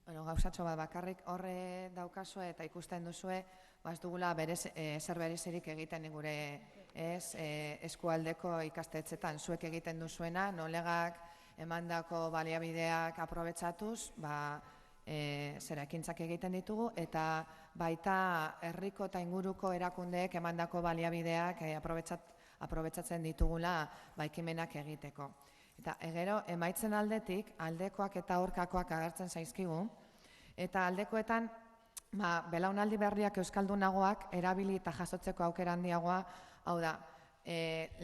Gauzatxo bat bakarrik horre daukazue eta ikusten duzue, ez dugula zer berezirik egiten gure eskualdeko ikastetxetan. Zuek egiten duzuena, nolegak emandako baliabideak aprobetxatuz, ekintzak egiten ditugu, eta baita herriko eta inguruko erakundeek emandako baliabideak aprobetxatzen ditugula ekimenak egiteko. Eta gero, emaitzen aldetik, aldekoak eta aurkakoak agertzen zaizkigu, eta aldekoetan belaunaldi berriak euskaldunagoak erabili eta jasotzeko aukera handiagoa, hau da,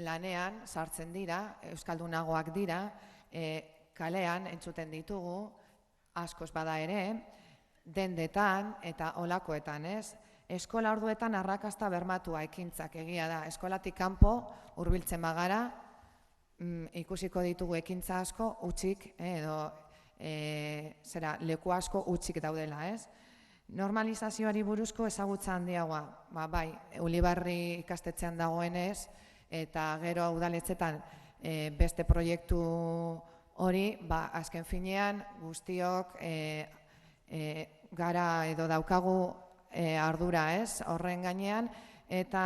lanean sartzen dira, euskaldunagoak dira, kalean entzuten ditugu, askoz bada ere, dendetan eta olakoetan, ez? Eskola orduetan arrakasta bermatua ekintzak egia da. Eskolatik kanpo hurbiltzen bagara, ikusiko ditugu ekintza asko utzik edo leku asko utzik daudela, ez? Normalizazioari buruzko ezagutza handiagoa, bai, Ulibarri ikastetxean dagoenez, eta gero udaletxetan beste proiektu hori, azken finean guztiok gara edo daukagu ardura, ez? Horren gainean, eta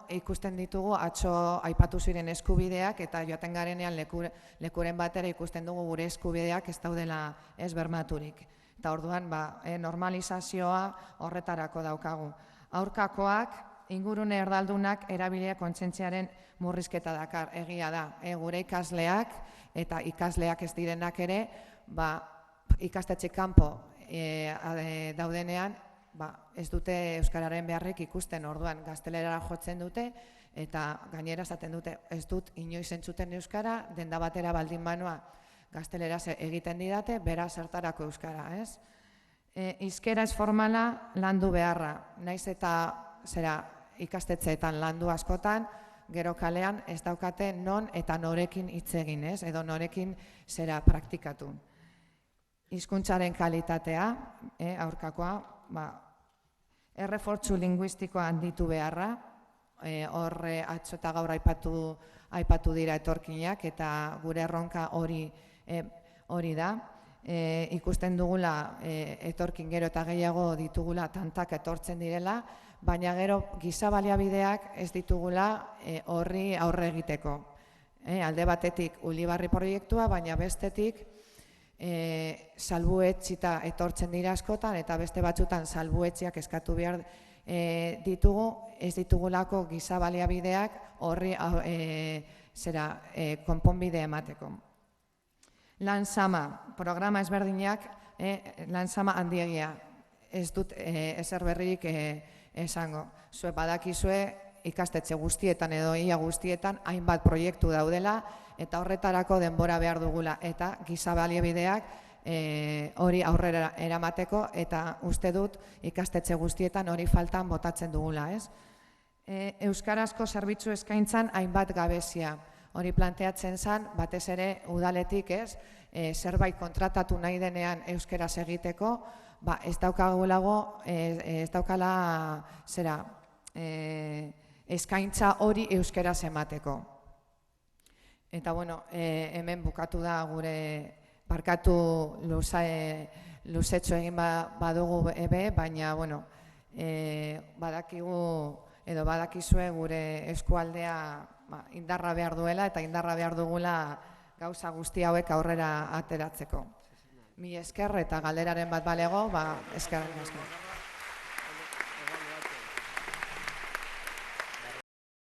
ikusten ditugu atzo aipatu ziren eskubideak eta joaten garenean lekuren batera ikusten dugu gure eskubideak ez daudela ez bermaturik. Eta orduan normalizazioa horretarako daukagu. Aurkakoak, ingurune erdaldunak erabilia kontsentziaren murrizketa dakar, egia da. Gure ikasleak eta ikasleak ez direnak ere, ikastetxe kanpo daudenean, ez dute euskararen beharrik ikusten, orduan gaztelerara jotzen dute eta gainera esaten dute ez dut inoiz entzuten euskara, denda batera baldin banoa gazteleraz egiten didate, bera zertarako euskara, ez? Hizkera ez formala landu beharra, naiz eta ikastetxeetan landu askotan, gero kalean ez daukate non eta norekin hitz egin, ez? Edo norekin praktikatu. Hizkuntzaren kalitatea, aurkakoa, errefortzu linguistikoa handitu beharra, horre atzo eta gaur aipatu dira etorkinak eta gure erronka hori da. Ikusten dugula etorkin gero eta gehiago ditugula tantak etortzen direla, baina gero giza baliabideak ez ditugula horri aurre egiteko. Alde batetik Ulibarri proiektua, baina bestetik salbuetsita etortzen dira askotan eta beste batzutan salbuetsiak eskatu behar ditugu, ez ditugulako giza baliabideak horri konponbide emateko. Lan sama, programa ezberdinak, lan sama handiegia, ez dut ezer berririk esango. Zue badakizue ikastetxe guztietan edo ia guztietan hainbat proiektu daudela eta horretarako denbora behar dugula eta giza baliabideak hori aurrera eramateko eta uste dut ikastetxe guztietan hori faltan botatzen dugula, ez? Euskarazko zerbitzu eskaintzan hainbat gabezia. Hori planteatzen zen, batez ere udaletik, ez? Zerbait kontratatu nahi denean euskaraz egiteko, ez daukagulago, ez daukala eskaintza hori euskaraz emateko. Eta, bueno, hemen bukatu da gure barkatu luzetxo egin badugu ebe, baina, bueno, badakigu edo badakizue gure eskualdea indarra behar duela eta indarra behar dugula gauza guzti hauek aurrera ateratzeko. Mi esker eta galderaren bat balego, eskerrik asko.